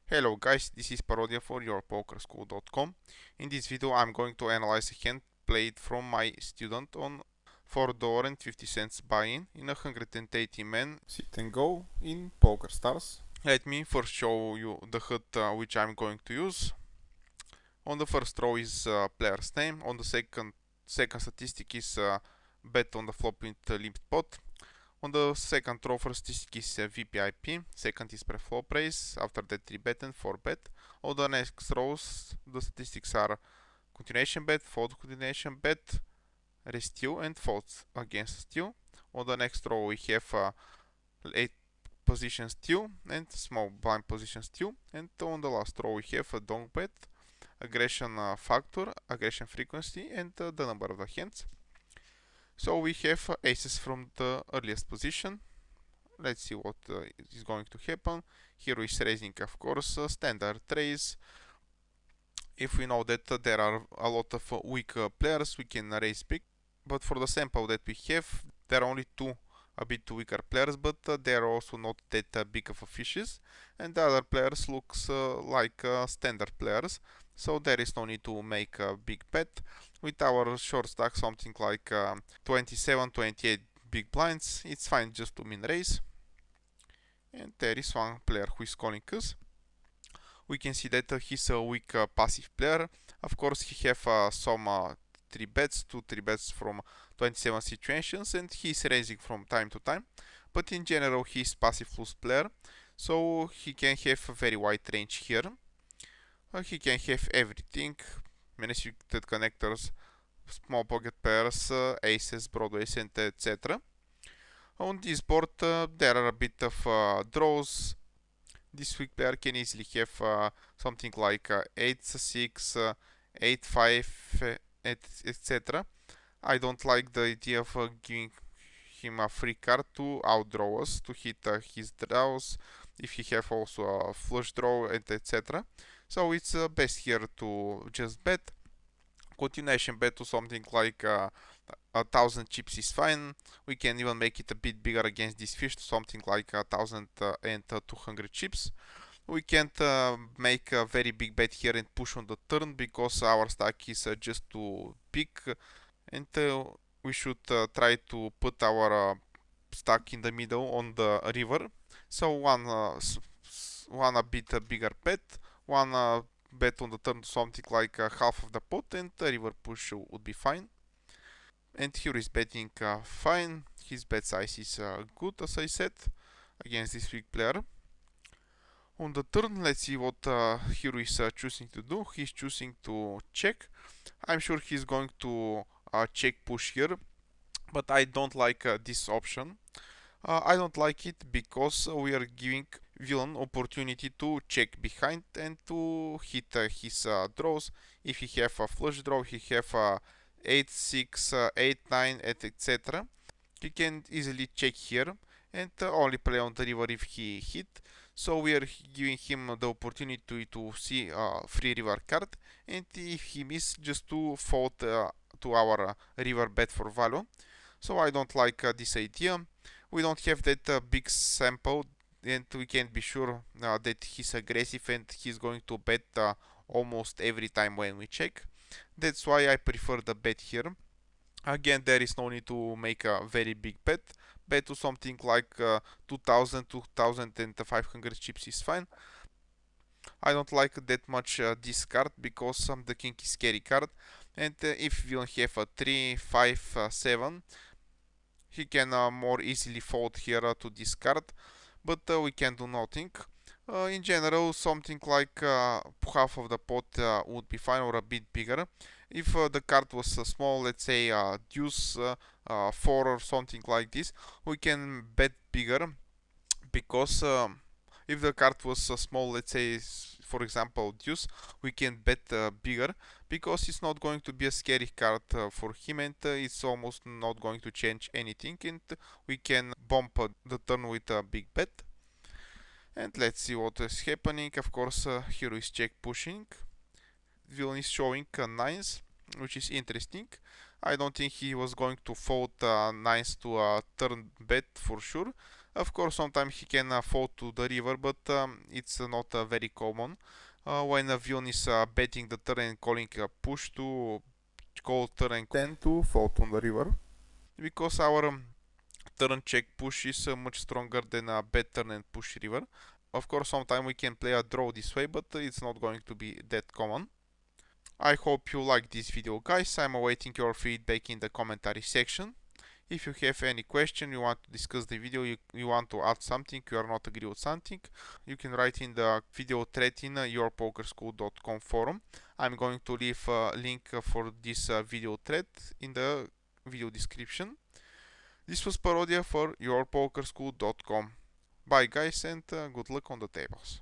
Hello guys, this is parodiq for YourPokerSchool.com. In this video I'm going to analyze a hand played from my student on $4.50 buy-in in a 180-man sit and go in PokerStars. Let me first show you the HUD which I'm going to use. On the first row is player's name, on the second statistic is bet on the flop with limit pot. On the second row, first statistic is VPIP, second is pre-flop raise, after that 3-bet and 4-bet. On the next rows, the statistics are continuation bet, fold continuation bet, re-steal and fold against steal. On the next row we have 8 position steal and small blind position steal. And on the last row we have a donk bet, aggression factor, aggression frequency and the number of the hands. So we have aces from the earliest position. Let's see what is going to happen. Here is raising, of course, standard raise. If we know that there are a lot of weak players, we can raise big. But for the sample that we have, there are only two a bit weaker players, but they are also not that big of fishes. And the other players looks like standard players. So there is no need to make a big bet. With our short stack, something like 27, 28 big blinds, it's fine just to min raise. And there is one player who is calling us. We can see that he's a weak passive player. Of course, he have some 3 bets, 2-3 bets from 27 situations, and he's raising from time to time. But in general, he's passive plus player, so he can have a very wide range here. He can have everything, restricted connectors, small pocket pairs, aces, broadways, and etc. On this board, there are a bit of draws. This weak player can easily have something like 8-6, 8-5, etc. I don't like the idea of giving him a free card to outdraw us, to hit his draws, if he have also a flush draw, and etc. So it's best here to just bet. Continuation bet to something like 1,000 chips is fine. We can even make it a bit bigger against this fish to something like 1,200 chips. We can't make a very big bet here and push on the turn because our stack is just too big, and we should try to put our stack in the middle on the river. So one a bit bigger bet, one bet on the turn to something like half of the pot, and the river push would be fine. And here is betting fine. His bet size is good, as I said, against this weak player. On the turn, let's see what Hero is choosing to do. He's choosing to check. I'm sure he's going to check push here, but I don't like this option. I don't like it because we are giving villain opportunity to check behind and to hit his draws. If he have a flush draw, he have 8-6, 8-9, etc. He can easily check here and only play on the river if he hit. So we are giving him the opportunity to see a free river card, and if he miss, just to fold to our river bet for value. So I don't like this idea. We don't have that big sample, and we can't be sure that he's aggressive and he's going to bet almost every time when we check. That's why I prefer the bet here. Again, there is no need to make a very big bet. Bet to something like 2000, 2500 chips is fine. I don't like that much this card because the king is scary card, and if we don't have a 3, 5, 7, he can more easily fold here to this card, but we can do nothing. In general, something like half of the pot would be fine, or a bit bigger. If the card was small, let's say deuce 4 or something like this, we can bet bigger, because if the card was small, let's say for example deuce, we can bet bigger, because it's not going to be a scary card for him, and it's almost not going to change anything, and we can bump the turn with a big bet. And let's see what is happening. Of course, hero is check pushing. Villain is showing nines, which is interesting. I don't think he was going to fold nines to a turn bet for sure. Of course, sometimes he can fall to the river, but it's not very common. When a villain is betting the turn and calling a push to call turn and tend to fall on the river, because our turn check push is much stronger than a bet turn and push river. Of course, sometimes we can play a draw this way, but it's not going to be that common. I hope you like this video, guys. I'm awaiting your feedback in the commentary section. If you have any question, you want to discuss the video, you want to add something, you are not agree with something, you can write in the video thread in YourPokerSchool.com forum. I'm going to leave a link for this video thread in the video description. This was Parodia for YourPokerSchool.com. Bye guys, and good luck on the tables.